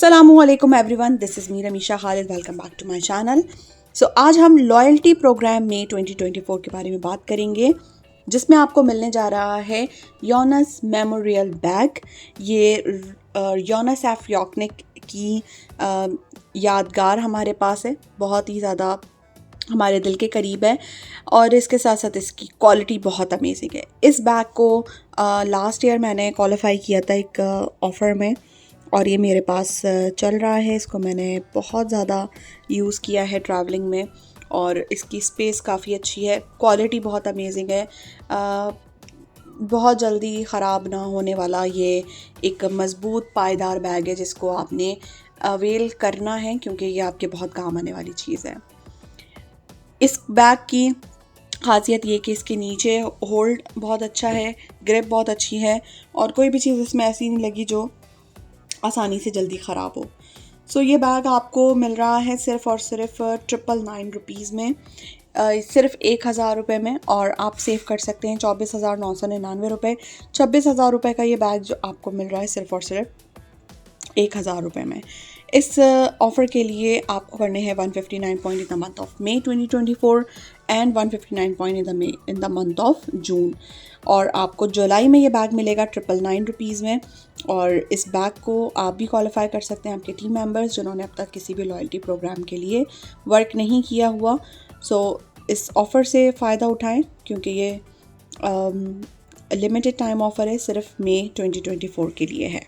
अस्सलामुअलैकुम everyone, this is me Ramisha Khalid. Welcome back to my channel. आज हम लॉयल्टी प्रोग्राम में 2024 के बारे में बात करेंगे, जिसमें आपको मिलने जा रहा है योनस मेमोरियल बैग। ये योनस एफ यॉकनिक की यादगार हमारे पास है, बहुत ही ज़्यादा हमारे दिल के करीब है और इसके साथ साथ इसकी क्वालिटी बहुत अमेजिंग है। इस बैग को लास्ट ईयर मैंने क्वालिफाई किया था एक ऑफ़र में और ये मेरे पास चल रहा है। इसको मैंने बहुत ज़्यादा यूज़ किया है ट्रैवलिंग में और इसकी स्पेस काफ़ी अच्छी है, क्वालिटी बहुत अमेजिंग है। बहुत जल्दी ख़राब ना होने वाला ये एक मज़बूत पायदार बैग है, जिसको आपने अवेल करना है क्योंकि ये आपके बहुत काम आने वाली चीज़ है। इस बैग की खासियत ये कि इसके नीचे होल्ड बहुत अच्छा है, ग्रिप बहुत अच्छी है और कोई भी चीज़ इसमें ऐसी नहीं लगी जो आसानी से जल्दी ख़राब हो। ये बैग आपको मिल रहा है सिर्फ़ और सिर्फ 999 रुपीज़ में, सिर्फ 1000 रुपये में, और आप सेव कर सकते हैं 24,999 रुपये। 26,000 रुपये का ये बैग जो आपको मिल रहा है सिर्फ और सिर्फ 1000 रुपये में। इस ऑफ़र के लिए आपको करने हैं 159 point in the month of May 2024 and 159 point in the month of June. और आपको जुलाई में ये बैग मिलेगा 999 रुपीज़ में। और इस बैग को आप भी क्वालिफाई कर सकते हैं, आपके टीम मेंबर्स जिन्होंने अब तक किसी भी लॉयल्टी प्रोग्राम के लिए वर्क नहीं किया हुआ। इस ऑफ़र से फ़ायदा उठाएं क्योंकि ये लिमिटेड टाइम ऑफ़र है, सिर्फ मई 2024 के लिए है।